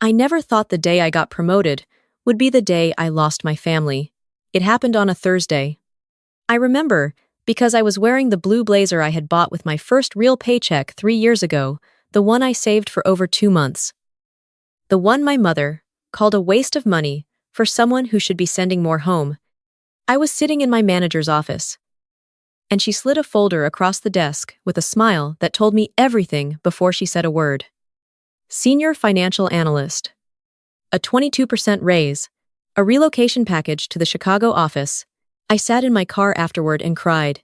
I never thought the day I got promoted would be the day I lost my family. It happened on a Thursday. I remember because I was wearing the blue blazer I had bought with my first real paycheck 3 years ago, the one I saved for over 2 months. The one my mother called a waste of money for someone who should be sending more home. I was sitting in my manager's office, and she slid a folder across the desk with a smile that told me everything before she said a word. Senior Financial Analyst. A 22% raise. A relocation package to the Chicago office. I sat in my car afterward and cried.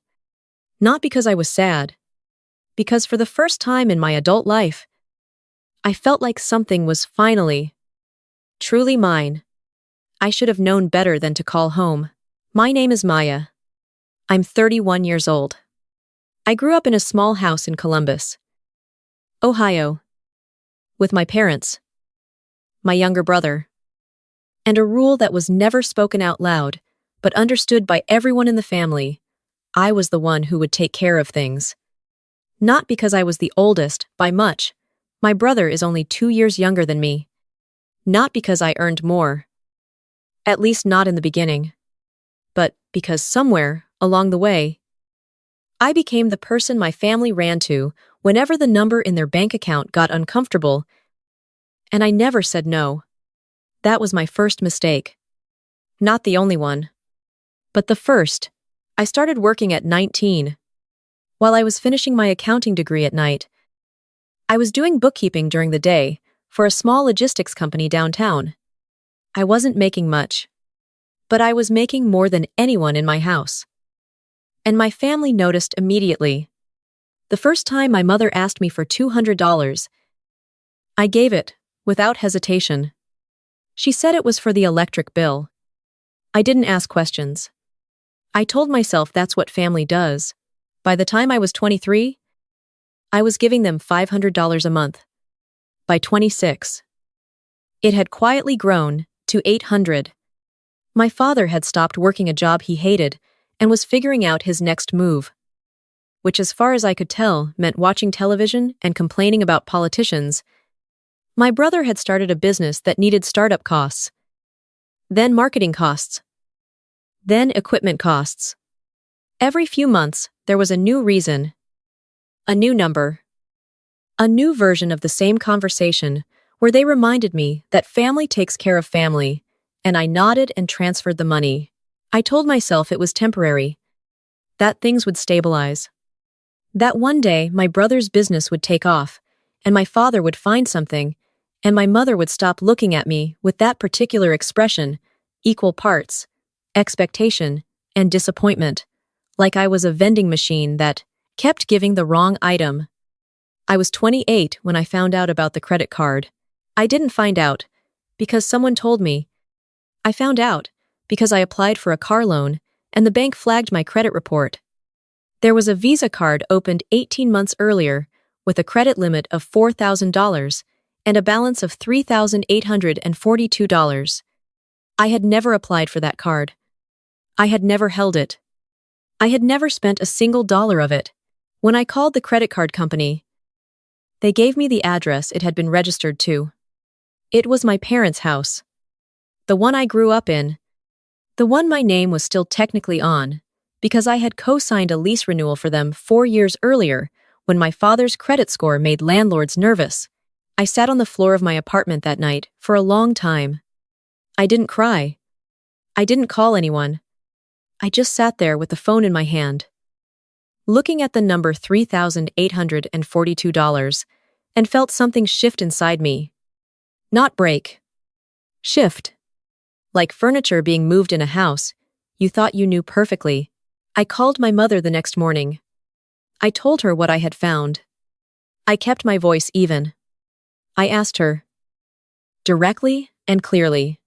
Not because I was sad. Because for the first time in my adult life, I felt like something was finally, truly mine. I should have known better than to call home. My name is Maya. I'm 31 years old. I grew up in a small house in Columbus, Ohio, with my parents, my younger brother, and a rule that was never spoken out loud, but understood by everyone in the family. I was the one who would take care of things. Not because I was the oldest, by much. My brother is only 2 years younger than me. Not because I earned more. At least not in the beginning. But because somewhere, along the way, I became the person my family ran to whenever the number in their bank account got uncomfortable, and I never said no. That was my first mistake. Not the only one, but the first. I started working at 19. While I was finishing my accounting degree at night, I was doing bookkeeping during the day for a small logistics company downtown. I wasn't making much, but I was making more than anyone in my house. And my family noticed immediately. The first time my mother asked me for $200, I gave it, without hesitation. She said it was for the electric bill. I didn't ask questions. I told myself that's what family does. By the time I was 23, I was giving them $500 a month. By 26, it had quietly grown to $800. My father had stopped working a job he hated and was figuring out his next move, which as far as I could tell meant watching television and complaining about politicians. My brother had started a business that needed startup costs, then marketing costs, then equipment costs. Every few months, there was a new reason, a new number, a new version of the same conversation where they reminded me that family takes care of family, and I nodded and transferred the money. I told myself it was temporary, that things would stabilize, that one day my brother's business would take off, and my father would find something, and my mother would stop looking at me with that particular expression, equal parts, expectation, and disappointment, like I was a vending machine that kept giving the wrong item. I was 28 when I found out about the credit card. I didn't find out because someone told me. I found out because I applied for a car loan and the bank flagged my credit report. There was a Visa card opened 18 months earlier with a credit limit of $4,000 and a balance of $3,842. I had never applied for that card. I had never held it. I had never spent a single dollar of it. When I called the credit card company, they gave me the address it had been registered to. It was my parents' house. The one I grew up in. The one my name was still technically on, because I had co-signed a lease renewal for them 4 years earlier when my father's credit score made landlords nervous. I sat on the floor of my apartment that night for a long time. I didn't cry. I didn't call anyone. I just sat there with the phone in my hand, looking at the number $3,842, and felt something shift inside me. Not break. Shift. Like furniture being moved in a house, you thought you knew perfectly. I called my mother the next morning. I told her what I had found. I kept my voice even. I asked her, directly and clearly,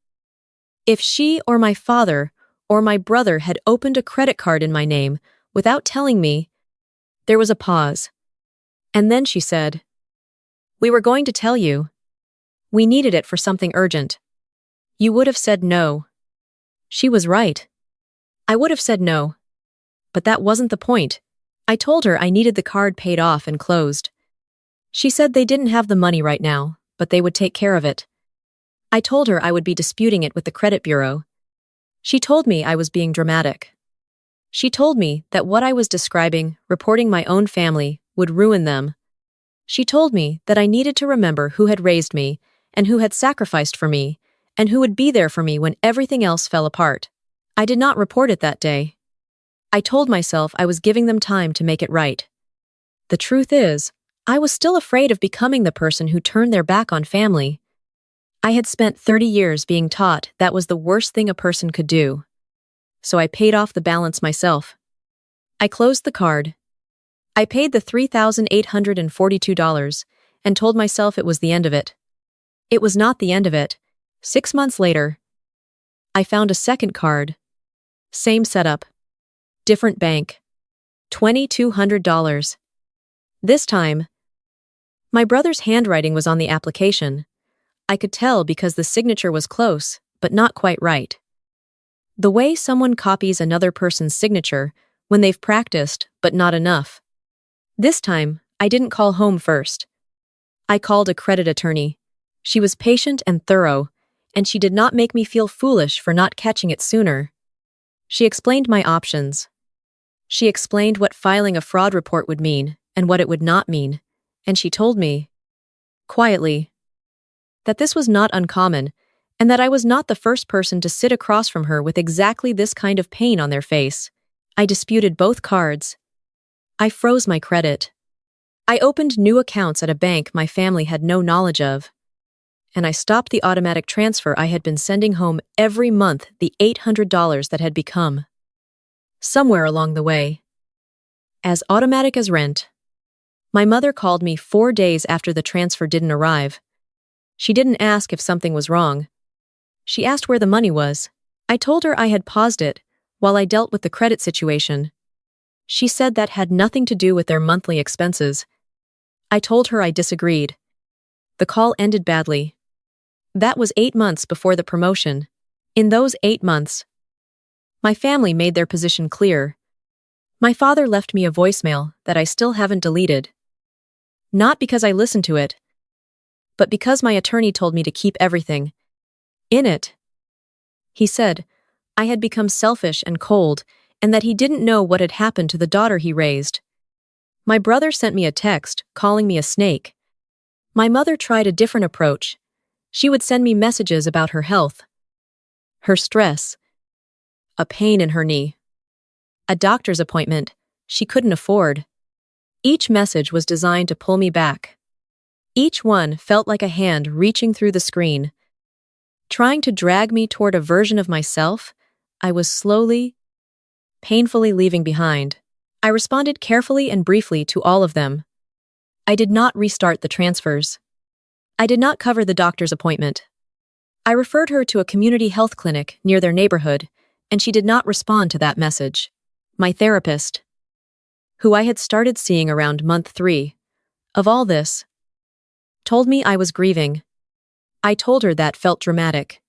if she or my father or my brother had opened a credit card in my name without telling me. There was a pause. And then she said, "We were going to tell you. We needed it for something urgent. You would have said no." She was right. I would have said no. But that wasn't the point. I told her I needed the card paid off and closed. She said they didn't have the money right now, but they would take care of it. I told her I would be disputing it with the credit bureau. She told me I was being dramatic. She told me that what I was describing, reporting my own family, would ruin them. She told me that I needed to remember who had raised me, and who had sacrificed for me, and who would be there for me when everything else fell apart. I did not report it that day. I told myself I was giving them time to make it right. The truth is, I was still afraid of becoming the person who turned their back on family. I had spent 30 years being taught that was the worst thing a person could do. So I paid off the balance myself. I closed the card. I paid the $3,842 and told myself it was the end of it. It was not the end of it. 6 months later, I found a second card. Same setup. Different bank. $2,200. This time, my brother's handwriting was on the application. I could tell because the signature was close, but not quite right. The way someone copies another person's signature when they've practiced, but not enough. This time, I didn't call home first. I called a credit attorney. She was patient and thorough, and she did not make me feel foolish for not catching it sooner. She explained my options. She explained what filing a fraud report would mean and what it would not mean, and she told me, quietly, that this was not uncommon, and that I was not the first person to sit across from her with exactly this kind of pain on their face. I disputed both cards. I froze my credit. I opened new accounts at a bank my family had no knowledge of. And I stopped the automatic transfer I had been sending home every month, the $800 that had become. Somewhere along the way, as automatic as rent, my mother called me 4 days after the transfer didn't arrive. She didn't ask if something was wrong. She asked where the money was. I told her I had paused it while I dealt with the credit situation. She said that had nothing to do with their monthly expenses. I told her I disagreed. The call ended badly. That was 8 months before the promotion. In those 8 months, my family made their position clear. My father left me a voicemail that I still haven't deleted. Not because I listened to it, but because my attorney told me to keep everything. In it, he said, I had become selfish and cold, and that he didn't know what had happened to the daughter he raised. My brother sent me a text, calling me a snake. My mother tried a different approach. She would send me messages about her health, her stress, a pain in her knee, a doctor's appointment she couldn't afford. Each message was designed to pull me back. Each one felt like a hand reaching through the screen, trying to drag me toward a version of myself I was slowly, painfully leaving behind. I responded carefully and briefly to all of them. I did not restart the transfers. I did not cover the doctor's appointment. I referred her to a community health clinic near their neighborhood, and she did not respond to that message. My therapist, who I had started seeing around month 3 of all this, told me I was grieving. I told her that felt dramatic.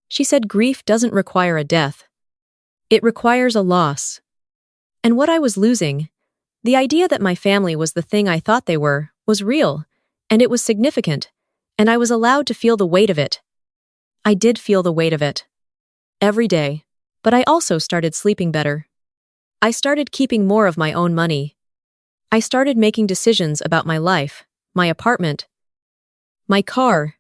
She said grief doesn't require a death. It requires a loss. And what I was losing, the idea that my family was the thing I thought they were, was real, and it was significant, and I was allowed to feel the weight of it. I did feel the weight of it. Every day. But I also started sleeping better. I started keeping more of my own money. I started making decisions about my life, my apartment, my car,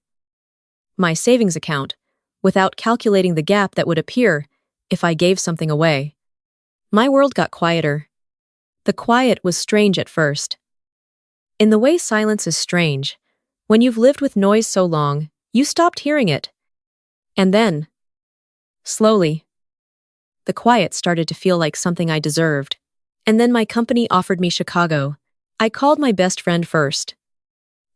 my savings account, without calculating the gap that would appear if I gave something away. My world got quieter. The quiet was strange at first. In the way silence is strange, when you've lived with noise so long, you stopped hearing it. And then, slowly, the quiet started to feel like something I deserved. And then my company offered me Chicago. I called my best friend first.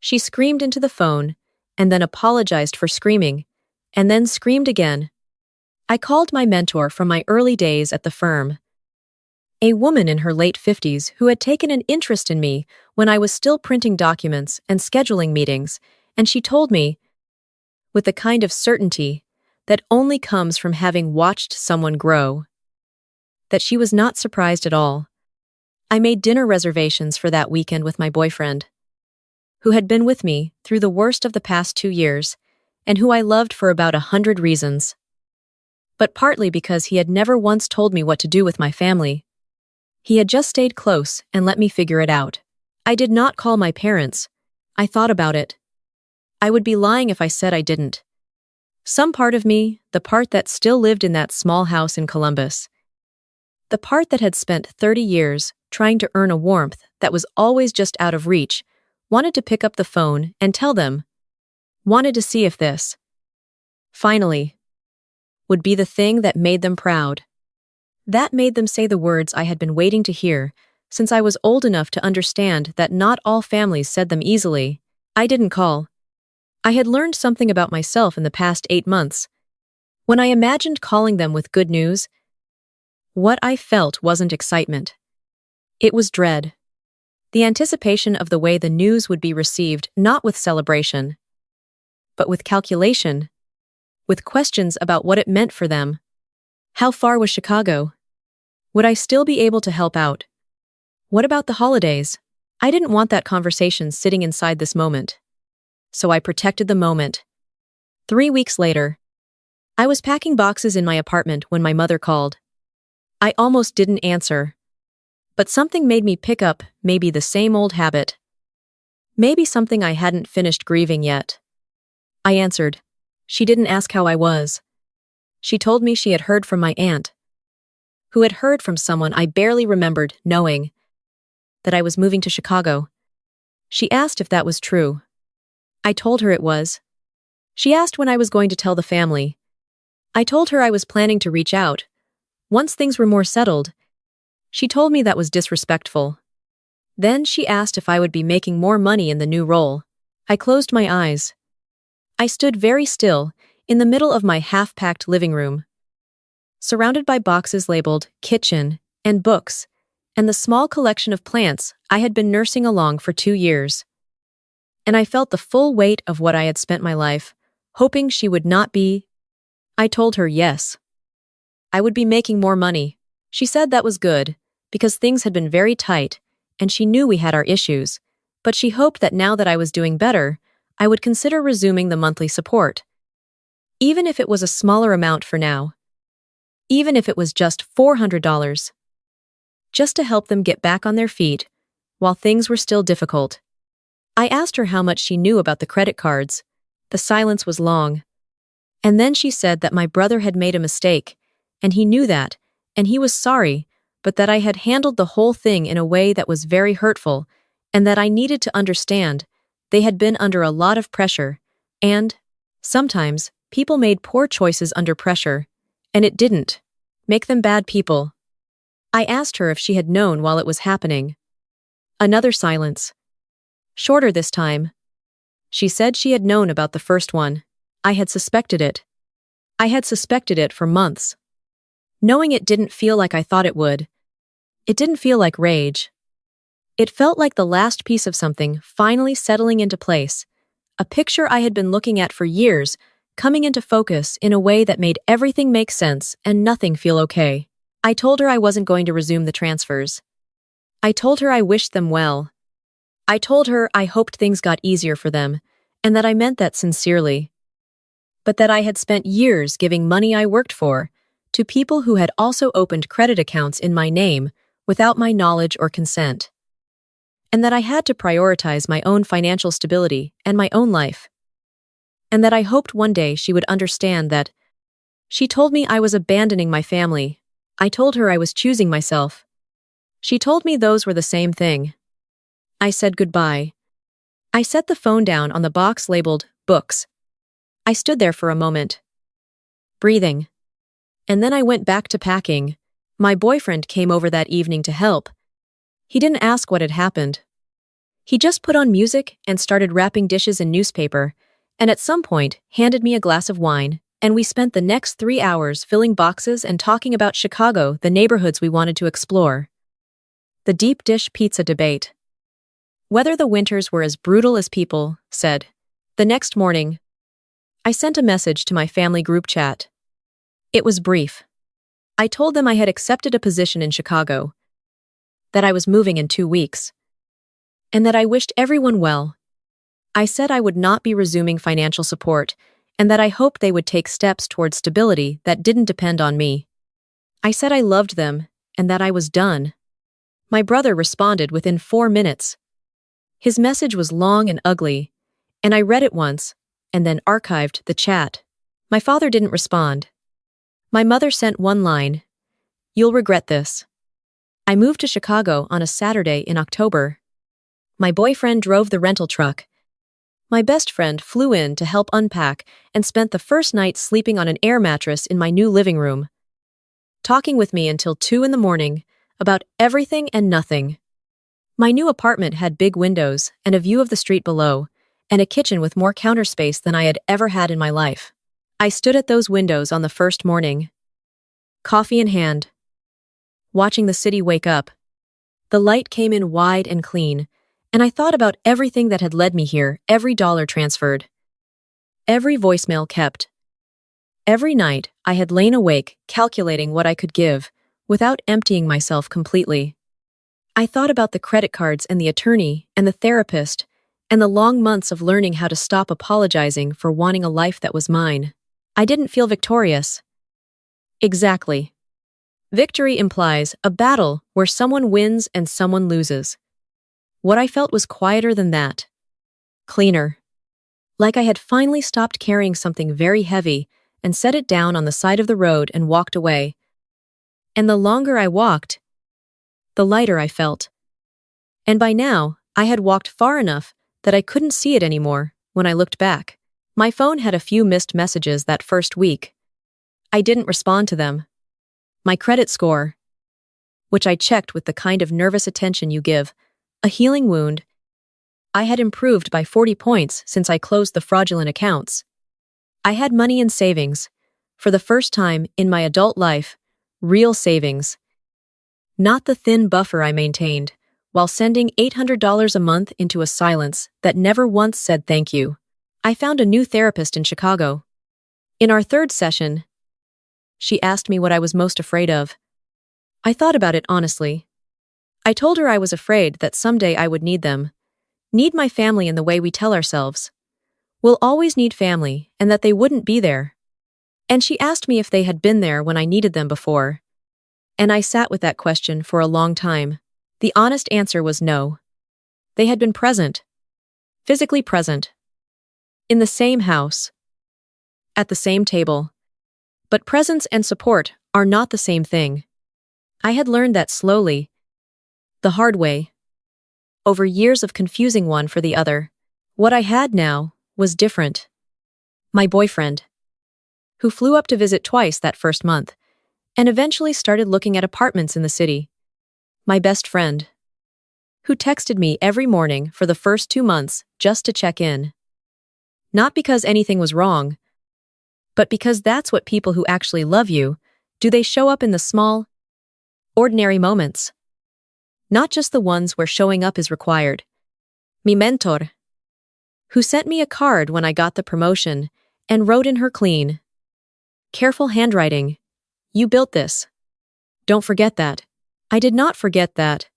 She screamed into the phone, and then apologized for screaming, and then screamed again. I called my mentor from my early days at the firm, a woman in her late 50s who had taken an interest in me when I was still printing documents and scheduling meetings, and she told me, with the kind of certainty that only comes from having watched someone grow, that she was not surprised at all. I made dinner reservations for that weekend with my boyfriend, who had been with me through the worst of the past 2 years, and who I loved for about 100 reasons. But partly because he had never once told me what to do with my family. He had just stayed close and let me figure it out. I did not call my parents. I thought about it. I would be lying if I said I didn't. Some part of me, the part that still lived in that small house in Columbus, the part that had spent 30 years trying to earn a warmth that was always just out of reach, wanted to pick up the phone and tell them, wanted to see if this, finally, would be the thing that made them proud. That made them say the words I had been waiting to hear, since I was old enough to understand that not all families said them easily. I didn't call. I had learned something about myself in the past 8 months. When I imagined calling them with good news, what I felt wasn't excitement. It was dread. The anticipation of the way the news would be received, not with celebration, but with calculation, with questions about what it meant for them. How far was Chicago? Would I still be able to help out? What about the holidays? I didn't want that conversation sitting inside this moment. So I protected the moment. 3 weeks later, I was packing boxes in my apartment when my mother called. I almost didn't answer. But something made me pick up, maybe the same old habit. Maybe something I hadn't finished grieving yet. I answered. She didn't ask how I was. She told me she had heard from my aunt, who had heard from someone I barely remembered knowing, that I was moving to Chicago. She asked if that was true. I told her it was. She asked when I was going to tell the family. I told her I was planning to reach out once things were more settled. She told me that was disrespectful. Then she asked if I would be making more money in the new role. I closed my eyes. I stood very still, in the middle of my half-packed living room, surrounded by boxes labeled kitchen and books, and the small collection of plants I had been nursing along for 2 years. And I felt the full weight of what I had spent my life, hoping she would not be. I told her yes. I would be making more money. She said that was good, because things had been very tight, and she knew we had our issues, but she hoped that now that I was doing better, I would consider resuming the monthly support. Even if it was a smaller amount for now. Even if it was just $400. Just to help them get back on their feet, while things were still difficult. I asked her how much she knew about the credit cards. The silence was long. And then she said that my brother had made a mistake, and he knew that, and he was sorry, but that I had handled the whole thing in a way that was very hurtful, and that I needed to understand they had been under a lot of pressure, and, sometimes, people made poor choices under pressure, and it didn't make them bad people. I asked her if she had known while it was happening. Another silence. Shorter this time. She said she had known about the first one. I had suspected it. I had suspected it for months. Knowing it didn't feel like I thought it would. It didn't feel like rage. It felt like the last piece of something finally settling into place, a picture I had been looking at for years, coming into focus in a way that made everything make sense and nothing feel okay. I told her I wasn't going to resume the transfers. I told her I wished them well. I told her I hoped things got easier for them, and that I meant that sincerely. But that I had spent years giving money I worked for to people who had also opened credit accounts in my name without my knowledge or consent. And that I had to prioritize my own financial stability and my own life. And that I hoped one day she would understand that. She told me I was abandoning my family. I told her I was choosing myself. She told me those were the same thing. I said goodbye. I set the phone down on the box labeled books. I stood there for a moment, breathing. And then I went back to packing. My boyfriend came over that evening to help. He didn't ask what had happened. He just put on music and started wrapping dishes in newspaper, and at some point handed me a glass of wine, and we spent the next 3 hours filling boxes and talking about Chicago, the neighborhoods we wanted to explore. The deep dish pizza debate. Whether the winters were as brutal as people said. The next morning, I sent a message to my family group chat. It was brief. I told them I had accepted a position in Chicago, that I was moving in 2 weeks, and that I wished everyone well. I said I would not be resuming financial support, and that I hoped they would take steps towards stability that didn't depend on me. I said I loved them, and that I was done. My brother responded within 4 minutes. His message was long and ugly, and I read it once, and then archived the chat. My father didn't respond. My mother sent one line, "You'll regret this." I moved to Chicago on a Saturday in October. My boyfriend drove the rental truck. My best friend flew in to help unpack and spent the first night sleeping on an air mattress in my new living room, talking with me until 2 in the morning about everything and nothing. My new apartment had big windows and a view of the street below, and a kitchen with more counter space than I had ever had in my life. I stood at those windows on the first morning, coffee in hand, watching the city wake up. The light came in wide and clean, and I thought about everything that had led me here, every dollar transferred, every voicemail kept. Every night, I had lain awake, calculating what I could give, without emptying myself completely. I thought about the credit cards and the attorney and the therapist, and the long months of learning how to stop apologizing for wanting a life that was mine. I didn't feel victorious. Exactly. Victory implies a battle where someone wins and someone loses. What I felt was quieter than that. Cleaner. Like I had finally stopped carrying something very heavy and set it down on the side of the road and walked away. And the longer I walked, the lighter I felt. And by now, I had walked far enough that I couldn't see it anymore when I looked back. My phone had a few missed messages that first week. I didn't respond to them. My credit score, which I checked with the kind of nervous attention you give, a healing wound, I had improved by 40 points since I closed the fraudulent accounts. I had money in savings, for the first time in my adult life, real savings. Not the thin buffer I maintained, while sending $800 a month into a silence that never once said thank you. I found a new therapist in Chicago. In our third session, she asked me what I was most afraid of. I thought about it honestly. I told her I was afraid that someday I would need them. Need my family in the way we tell ourselves. We'll always need family, and that they wouldn't be there. And she asked me if they had been there when I needed them before. And I sat with that question for a long time. The honest answer was no. They had been present. Physically present. In the same house. At the same table. But presence and support are not the same thing. I had learned that slowly, the hard way, over years of confusing one for the other. What I had now was different. My boyfriend, who flew up to visit twice that first month, and eventually started looking at apartments in the city. My best friend, who texted me every morning for the first 2 months just to check in. Not because anything was wrong, but because that's what people who actually love you do. They show up in the small, ordinary moments. Not just the ones where showing up is required. Mi mentor, who sent me a card when I got the promotion and wrote in her clean, careful handwriting, "You built this. Don't forget that." I did not forget that.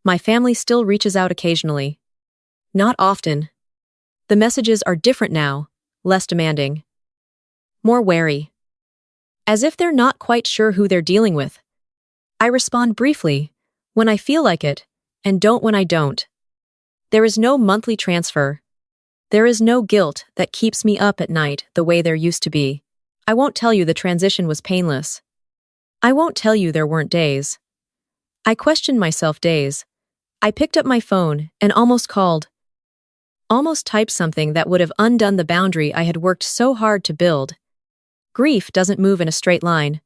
My family still reaches out occasionally. Not often. The messages are different now, less demanding. More wary. As if they're not quite sure who they're dealing with. I respond briefly, when I feel like it, and don't when I don't. There is no monthly transfer. There is no guilt that keeps me up at night the way there used to be. I won't tell you the transition was painless. I won't tell you there weren't days. I questioned myself days. I picked up my phone and almost called. Almost typed something that would have undone the boundary I had worked so hard to build. Grief doesn't move in a straight line.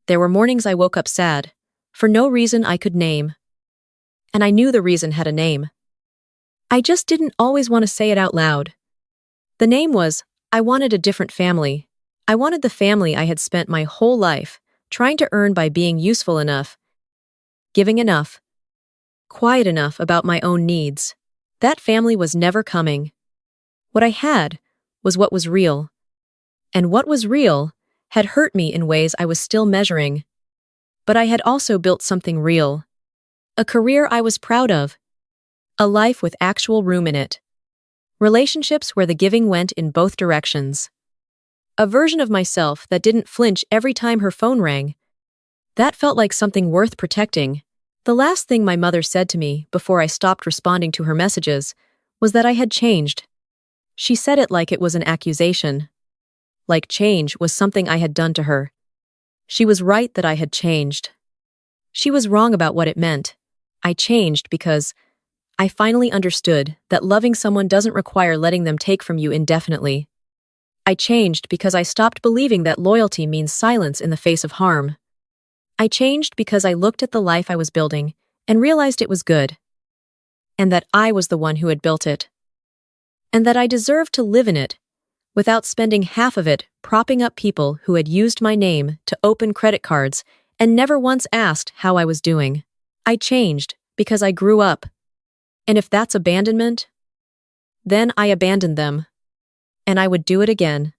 There were mornings I woke up sad, for no reason I could name. And I knew the reason had a name. I just didn't always want to say it out loud. The name was, I wanted a different family. I wanted the family I had spent my whole life trying to earn by being useful enough, giving enough, quiet enough about my own needs. That family was never coming. What I had was what was real. And what was real had hurt me in ways I was still measuring. But I had also built something real. A career I was proud of. A life with actual room in it. Relationships where the giving went in both directions. A version of myself that didn't flinch every time her phone rang. That felt like something worth protecting. The last thing my mother said to me before I stopped responding to her messages was that I had changed. She said it like it was an accusation. Like change was something I had done to her. She was right that I had changed. She was wrong about what it meant. I changed because I finally understood that loving someone doesn't require letting them take from you indefinitely. I changed because I stopped believing that loyalty means silence in the face of harm. I changed because I looked at the life I was building and realized it was good. And that I was the one who had built it. And that I deserved to live in it without spending half of it propping up people who had used my name to open credit cards and never once asked how I was doing. I changed because I grew up. And if that's abandonment, then I abandoned them. And I would do it again.